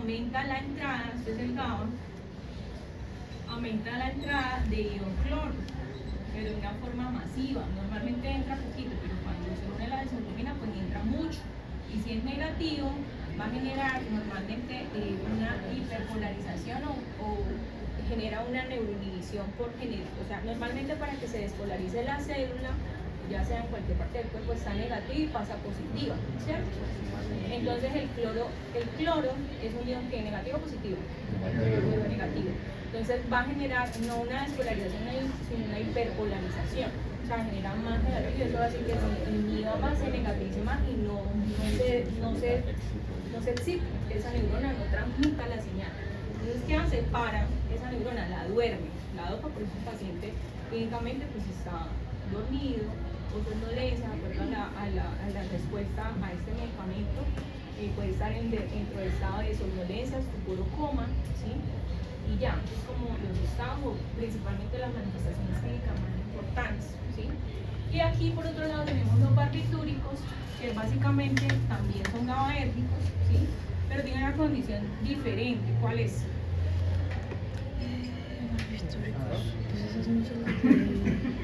aumenta la entrada, esto es el GABA, aumenta la entrada de ion cloro, pero de una forma masiva. Normalmente entra poquito, pero cuando se une la desopamina, pues entra mucho. Y si es negativo, va a generar normalmente una hiperpolarización o genera una neuroinhibición o sea, normalmente para que se despolarice la célula, ya sea en cualquier parte del cuerpo, está negativa y pasa a positiva, ¿cierto? Entonces el cloro es un ion que es negativo o positivo. Negativo. Entonces va a generar no una despolarización, sino una hiperpolarización. O sea, genera más negativo y eso va a decir que el mioma se negativiza más y no se excita, esa neurona no transmita la señal. Entonces, ¿qué hace? Para esa neurona, la duerme, la dopa, por eso el paciente clínicamente pues está dormido o somnolencia, de acuerdo a la respuesta a este medicamento, puede estar dentro del estado de somnolencia, estupor o coma, ¿sí? Y ya, es como los estados, principalmente las manifestaciones clínicas más importantes, ¿sí? Y aquí por otro lado tenemos los barbitúricos, que básicamente también son GABAérgicos, ¿sí? Pero tienen una condición diferente. ¿Cuál es?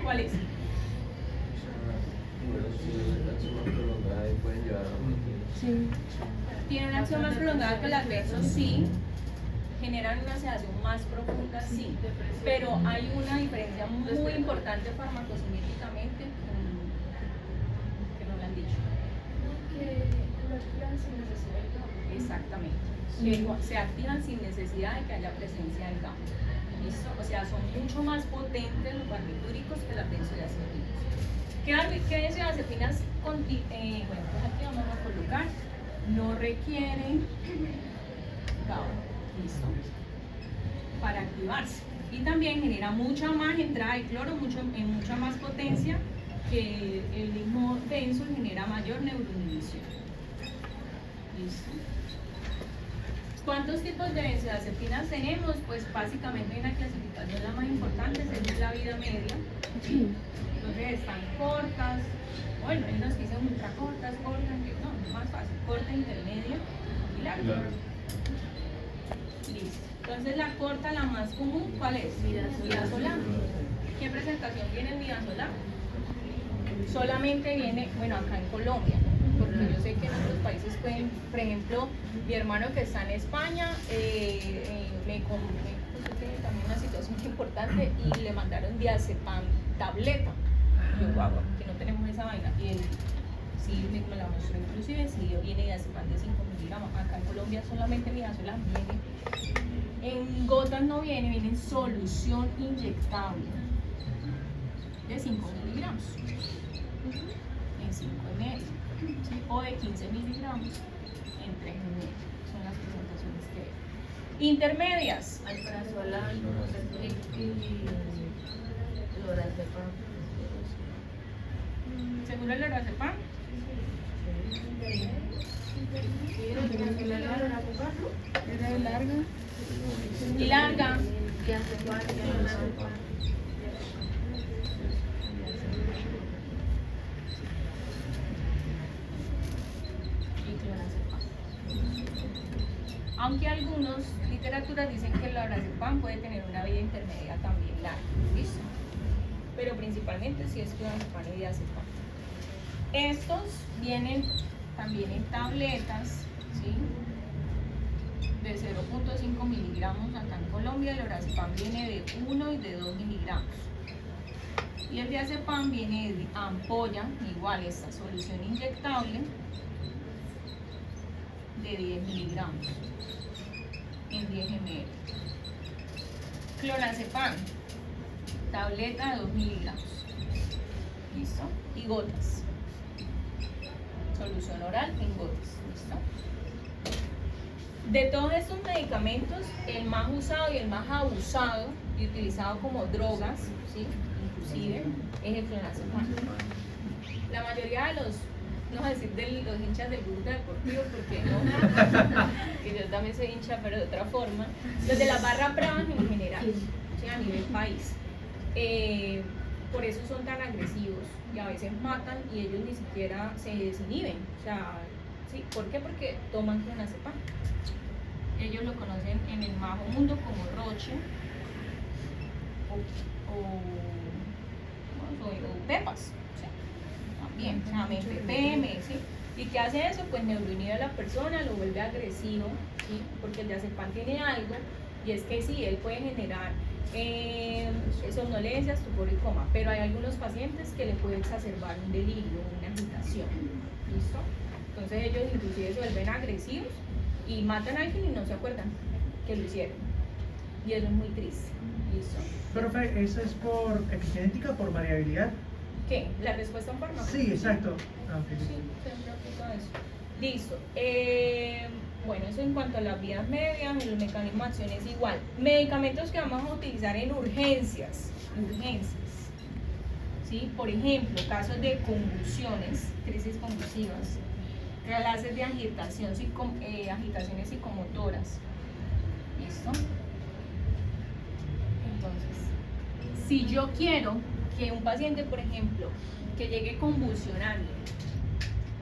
¿Cuál es? Sí. Tienen una acción más prolongada que las besos, sí. Generan una sedación más profunda, sí. Pero hay una diferencia muy importante farmacocinéticamente que no lo han dicho. Exactamente. Que se activan sin necesidad de que haya presencia del GABA. ¿Listo? O sea, son mucho más potentes los barbitúricos que las benzodiazepinas. ¿Qué benzodiazepinas bueno, pues aquí vamos a colocar? No requieren GABA. ¿Listo? Para activarse. Y también genera mucha más entrada de cloro, mucha más potencia que el mismo benzo, genera mayor neuroinhibición. ¿Listo? ¿Cuántos tipos de benzodiazepinas tenemos? Pues básicamente hay una clasificación, la más importante es la vida media. Entonces están cortas, bueno, hay unos que dicen ultracortas, cortas, no, más fácil, corta, intermedia y larga. Listo. Entonces la corta, la más común, ¿cuál es? Midazolam. ¿Qué presentación tiene el midazolam? Solamente viene, bueno, acá en Colombia, ¿no? Porque yo sé que en otros países pueden, por ejemplo, mi hermano que está en España me tiene también una situación muy importante y le mandaron diazepam tableta. Y yo, guau, que no tenemos esa vaina. Y él sí me la mostró, inclusive sí viene diazepam de 5 miligramos. Acá en Colombia solamente midazolam viene. En gotas no viene en solución inyectable de 5 miligramos. En 5 ml, ¿sí? O de 15 miligramos en 3 ml. Son las presentaciones que hay. Intermedias. Alprazolam y lorazepam. ¿Seguro el lorazepam? Era larga. Y larga. Aunque algunos literaturas dicen que el lorazepam puede tener una vida intermedia también larga, ¿listo? Pero principalmente si es clonazepam y diazepam. Estos vienen también en tabletas, ¿sí? De 0.5 miligramos acá en Colombia. El lorazepam viene de 1 y de 2 miligramos. Y el diazepam viene de ampolla, igual esta solución inyectable de 10 miligramos en 10 ml. Clonazepam, tableta de 2 miligramos. ¿Listo? Y gotas. Solución oral en gotas. ¿Listo? De todos estos medicamentos, el más usado y el más abusado y utilizado como drogas, ¿sí? Inclusive, es el clonazepam. La mayoría de los, no voy a decir de los hinchas del grupo deportivo, porque no, que yo también soy hincha, pero de otra forma, los de la barra brava en general, ¿sí? A nivel país. Por eso son tan agresivos y a veces matan y ellos ni siquiera se desinhiben. O sea, ¿sí? ¿Por qué? Porque toman clonazepam. ellos lo conocen en el majo mundo como Roche o Pepas, o sea, también, o sea, MPPM, ¿sí? ¿Y qué hace eso? Pues neuroinhibe a la persona, lo vuelve agresivo, ¿sí? Porque el diazepam tiene algo, y es que sí, él puede generar somnolencia, estupor y coma, pero hay algunos pacientes que le puede exacerbar un delirio, una agitación, ¿listo? Entonces ellos inclusive se vuelven agresivos y matan a alguien y no se acuerdan que lo hicieron, y eso es muy triste, ¿listo? Profe, ¿eso es por epigenética, por variabilidad? ¿Qué? ¿La respuesta a un fármaco? Sí, exacto. Ah, ok. Sí, siempre aplica eso. Listo. Bueno, eso en cuanto a las vías medias, el mecanismo de acción es igual. Medicamentos que vamos a utilizar en urgencias. ¿Sí? Por ejemplo, casos de convulsiones, crisis convulsivas, clases de agitación, agitaciones psicomotoras. ¿Listo? Entonces, si yo quiero que un paciente, por ejemplo, que llegue convulsionando,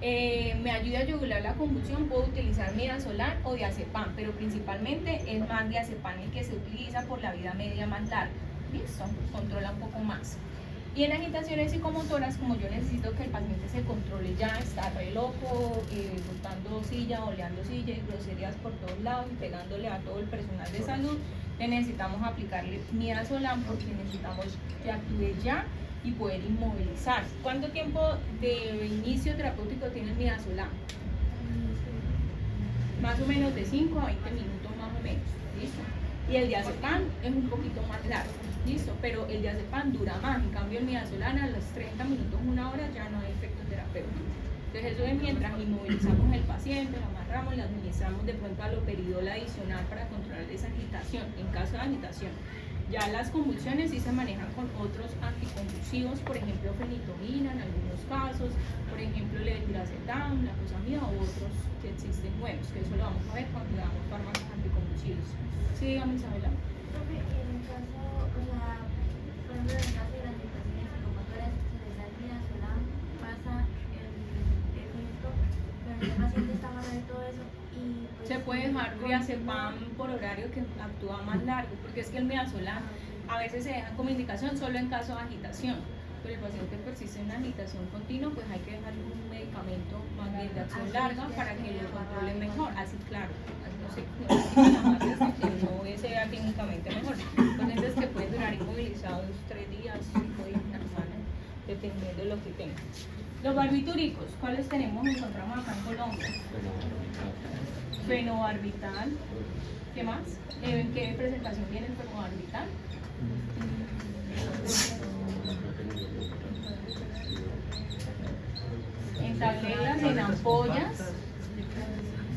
me ayuda a yugular la convulsión, puedo utilizar midazolam o diazepam, pero principalmente es más diazepam el que se utiliza por la vida media más larga. ¿Listo? Controla un poco más. Y en agitaciones psicomotoras, como yo necesito que el paciente se controle ya, está re loco, botando silla, oleando silla y groserías por todos lados y pegándole a todo el personal de salud, le necesitamos aplicarle midazolam porque necesitamos que actúe ya y poder inmovilizar. ¿Cuánto tiempo de inicio terapéutico tiene el midazolam? Más o menos de 5 a 20 minutos más o menos, ¿listo? Y el diazepam es un poquito más largo, ¿listo? Pero el diazepam dura más, en cambio el midazolam a los 30 minutos, 1 hora ya no hay efecto terapéutico. Entonces eso es mientras inmovilizamos el paciente, lo amarramos, le administramos de pronto haloperidol adicional para controlar esa agitación, en caso de agitación. Ya las convulsiones sí se manejan con otros anticonvulsivos, por ejemplo fenitomina en algunos casos, por ejemplo levetiracetam, lacosamida u otros que existen nuevos, que eso lo vamos a ver cuando le damos fármacos anticonvulsivos. Sí, dígame Isabela. Profe, en el caso, o sea, por ejemplo, en el caso de las agitaciones psicomotoras, se les da el midazolam, pasa el efecto, pero el paciente está mal de todo eso y pues, Se puede dejar diazepam por horario que actúa más largo, porque es que el midazolam a veces se deja como indicación solo en caso de agitación, pero el paciente persiste en una agitación continua, pues hay que dejarle un medicamento más bien de acción larga para que lo controle mejor, así claro, no sé, que no sea clínicamente mejor. Pacientes que pueden durar inmovilizados 3 días, 5 días, una semana, dependiendo de lo que tengan. Los barbitúricos, ¿cuáles tenemos? Encontramos acá en Colombia. Fenobarbital. ¿Qué más? ¿En qué presentación viene el fenobarbital? En tabletas, en ampollas.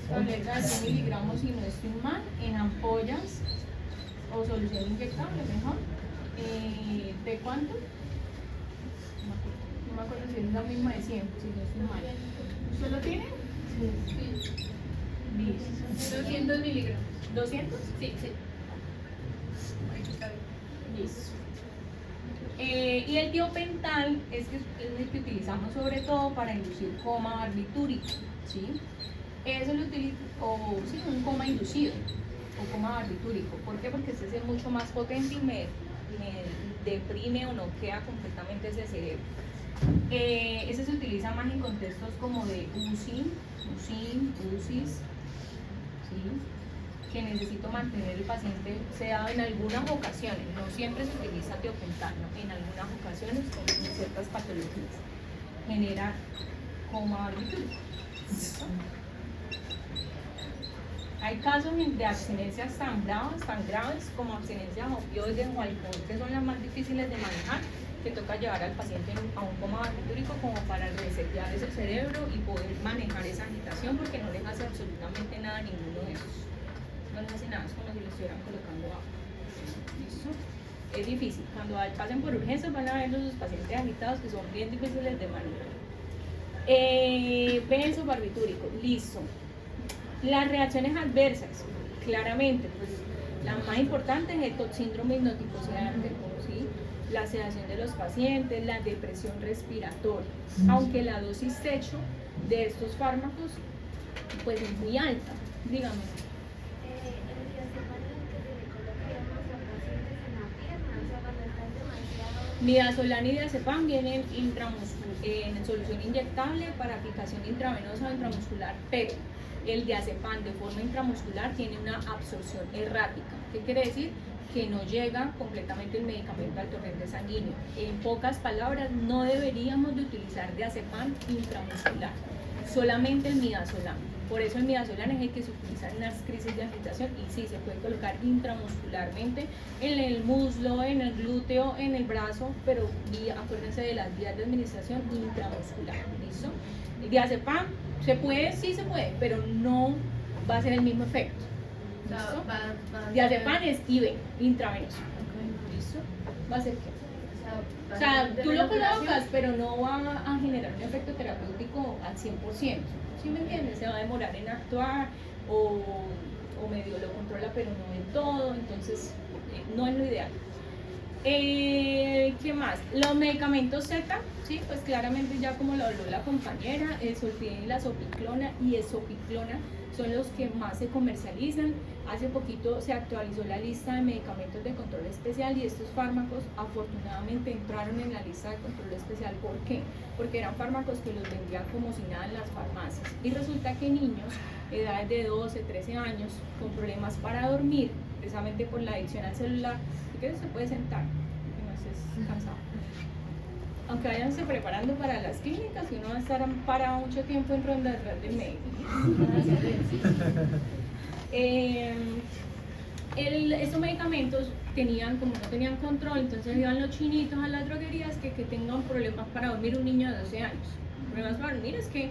Tabletas de 100 miligramos si no estoy mal. En ampollas o solución inyectable mejor. ¿De cuánto? No me acuerdo si es la misma de 100, si no estoy mal. ¿Usted lo tiene? Sí. Listo. 200 miligramos. ¿200? Sí, sí. Listo. Y el tiopental es el que utilizamos sobre todo para inducir coma barbitúrico, ¿sí? Eso lo utiliza, o sí, un coma inducido, o coma barbitúrico. ¿Por qué? Porque este es mucho más potente y me deprime o noquea completamente ese cerebro. Ese se utiliza más en contextos como de UCIs, ¿sí? Que necesito mantener el paciente sedado en algunas ocasiones, no siempre se utiliza tiopental, ¿no? En algunas ocasiones con ciertas patologías genera coma barbitúrico. Hay casos de abstinencias tan graves como abstinencias opioides o alcohol, que son las más difíciles de manejar, que toca llevar al paciente a un coma barbitúrico como para resetear ese cerebro y poder manejar esa agitación, porque no les hace absolutamente nada a ninguno de esos. No les hace nada, es como si le estuvieran colocando agua. ¿Listo? Es difícil. Cuando pasen por urgencias van a ver los pacientes agitados que son bien difíciles de manejar. Benzobarbitúrico, listo. Las reacciones adversas, claramente, pues la más importante es el síndrome hipnótico sedante, ¿sí? La sedación de los pacientes, la depresión respiratoria, aunque la dosis techo de estos fármacos pues es muy alta, dígame. En Midazolam y diazepam vienen en solución inyectable para aplicación intravenosa o intramuscular, pero el diazepam de forma intramuscular tiene una absorción errática. ¿Qué quiere decir? Que no llega completamente el medicamento al torrente sanguíneo. En pocas palabras, no deberíamos de utilizar diazepam intramuscular, solamente el midazolam. Por eso el midazolam es el que se utiliza en las crisis de agitación y sí, se puede colocar intramuscularmente en el muslo, en el glúteo, en el brazo, pero acuérdense de las vías de administración intramuscular, ¿listo? El diazepam se puede, sí se puede, pero no va a ser el mismo efecto. ¿Listo? Diazepam es IV, intravenoso. ¿Listo? Va a ser qué? O sea, tú lo colocas, pero no va a generar un efecto terapéutico al 100%. ¿Sí me entiendes? Se va a demorar en actuar o medio lo controla, pero no en todo. Entonces, no es lo ideal. ¿Qué más? Los medicamentos Z, sí, pues claramente ya como lo habló la compañera, Solpidem y la Sopiclona y Esopiclona son los que más se comercializan. Hace poquito se actualizó la lista de medicamentos de control especial y estos fármacos afortunadamente entraron en la lista de control especial. ¿Por qué? Porque eran fármacos que los vendían como si nada en las farmacias. Y resulta que niños, edades de 12, 13 años, con problemas para dormir, precisamente por la adicción al celular, que se puede sentar, que no estés cansado. Aunque váyanse preparando para las clínicas, y uno va a estar parado mucho tiempo en ronda detrás del médico. Estos medicamentos como no tenían control, entonces iban los chinitos a las droguerías que tengan problemas para dormir un niño de 12 años. Problemas para dormir es que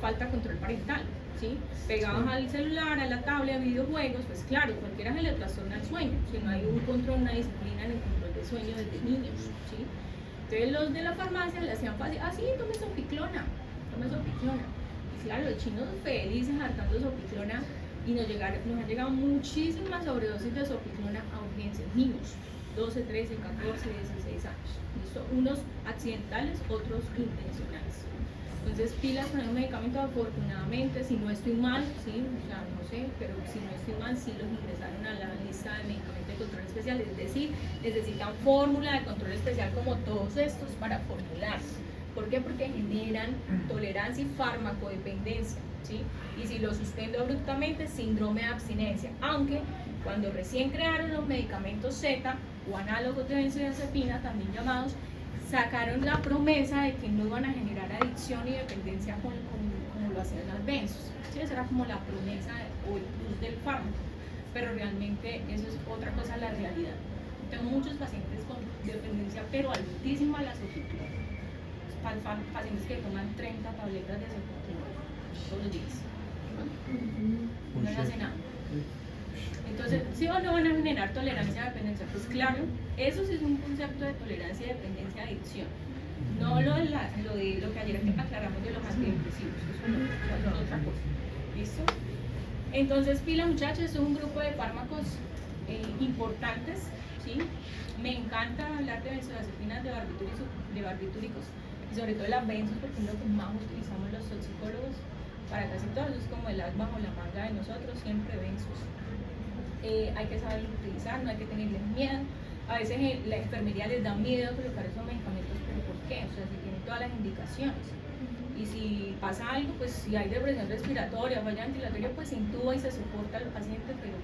falta control parental, ¿sí? Pegados al celular, a la tablet, a videojuegos, pues claro, cualquiera se le trastorna el sueño, si no hay un control, una disciplina en el control del sueño desde niños, ¿sí? Entonces los de la farmacia le hacían fácil, sí, tome Sopiclona. Y claro, los chinos felices hartando Sopiclona y nos han llegado muchísimas sobredosis de Sopiclona a urgencias, niños, 12, 13, 14, 16 años. ¿Listo? Unos accidentales, otros intencionales. Entonces, pilas con el medicamento, afortunadamente, si no estoy mal, sí, o sea, no sé, pero si no estoy mal, sí los ingresaron a la lista de medicamentos de control especial, es decir, necesitan fórmula de control especial como todos estos para formularse. ¿Por qué? Porque generan tolerancia y farmacodependencia, ¿sí? Y si lo suspendo abruptamente, síndrome de abstinencia, aunque cuando recién crearon los medicamentos Z o análogos de benzodiazepina, también llamados, sacaron la promesa de que no iban a generar adicción y dependencia como lo hacían las benzos. ¿Sí? Esa era como la promesa o el plus del fármaco, pero realmente eso es otra cosa, la realidad. Tengo muchos pacientes con dependencia, pero altísima a la Sopiclona. Pacientes que toman 30 tabletas de Sopiclona todos los días. No les hace nada. Entonces, ¿sí o no van a generar tolerancia a dependencia? Pues claro, eso sí es un concepto de tolerancia y dependencia a adicción. No lo de lo que ayer aclaramos de los antidepresivos, eso no, es otra cosa. ¿Listo? Entonces, pila muchachos, es un grupo de fármacos importantes, ¿sí? Me encanta hablar de benzodiazepinas, de barbitúricos, y sobre todo las benzos, porque es lo que más utilizamos los toxicólogos para casi todos, es como el as bajo la manga de nosotros, siempre benzos. Hay que saberlo utilizar, no hay que tenerles miedo. A veces la enfermería les da miedo colocar esos medicamentos, pero ¿por qué? O sea, si tienen todas las indicaciones. Y si pasa algo, pues si hay depresión respiratoria, falla ventilatoria, pues se intuba y se soporta al paciente, pero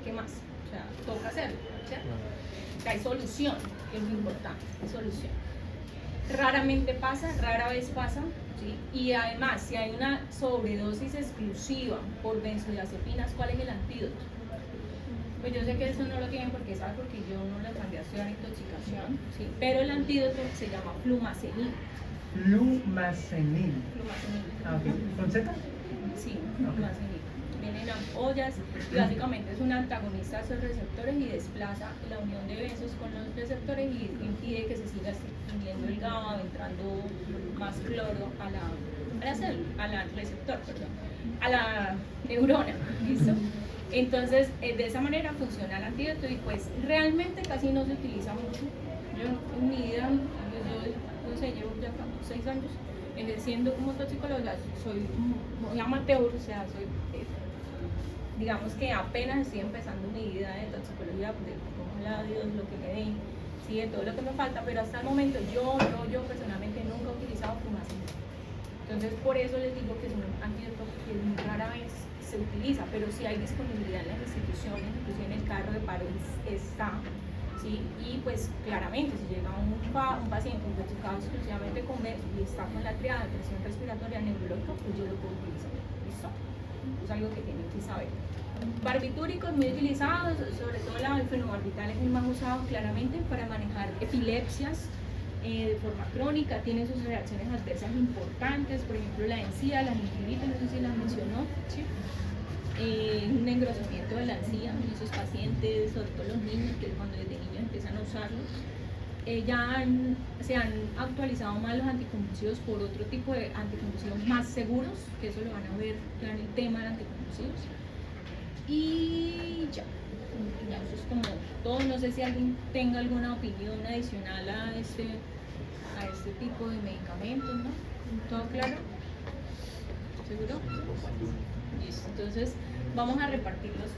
¿qué más? O sea, toca hacerlo, ¿cierto? O sea, hay solución, que es lo importante, hay solución. Raramente pasa, rara vez pasa, ¿sí? Y además, si hay una sobredosis exclusiva por benzodiazepinas, ¿cuál es el antídoto? Pues yo sé que eso no lo tienen porque yo no les mandé a estudiar intoxicación, ¿sí? Pero el antídoto se llama flumazenil. Flumazenil. Flumazenil. ¿Con Z? Sí, flumazenil. Viene en ampollas y básicamente es un antagonista a esos receptores y desplaza la unión de benzos con los receptores y impide que se siga extinguiendo el GABA, entrando más cloro a la neurona, ¿listo? Entonces, de esa manera funciona el antídoto y pues realmente casi no se utiliza mucho. Yo en mi vida, yo no sé, llevo ya 6 años ejerciendo como toxicóloga, soy muy amateur, o sea, digamos que apenas estoy empezando mi vida de toxicología, porque ojalá Dios lo que me dé sí, de todo lo que me falta, pero hasta el momento yo personalmente nunca he utilizado fumacin. Entonces, por eso les digo que es un antídoto que muy rara vez se utiliza, pero sí hay disponibilidad en las instituciones, inclusive en el carro de paro está, ¿sí? Y pues claramente, si llega un paciente intoxicado exclusivamente con MERS y está con la triada de presión respiratoria neurológica, pues yo lo puedo utilizar, ¿listo? Es algo que tienen que saber. Barbitúricos muy utilizados, sobre todo el fenobarbital es el más usado claramente para manejar epilepsias de forma crónica, tiene sus reacciones adversas importantes, por ejemplo la encía, la gingivitis, no sé si la mencionó, ¿sí? Un engrosamiento de la encía en esos pacientes, sobre todo los niños, que cuando desde niños empiezan a usarlo. Se han actualizado más los anticonvulsivos por otro tipo de anticonvulsivos más seguros, que eso lo van a ver ya en el tema de anticonvulsivos. Y ya eso es como todo. No sé si alguien tenga alguna opinión adicional a este tipo de medicamentos, ¿no? ¿Todo claro? ¿Seguro? Listo, entonces vamos a repartirlos.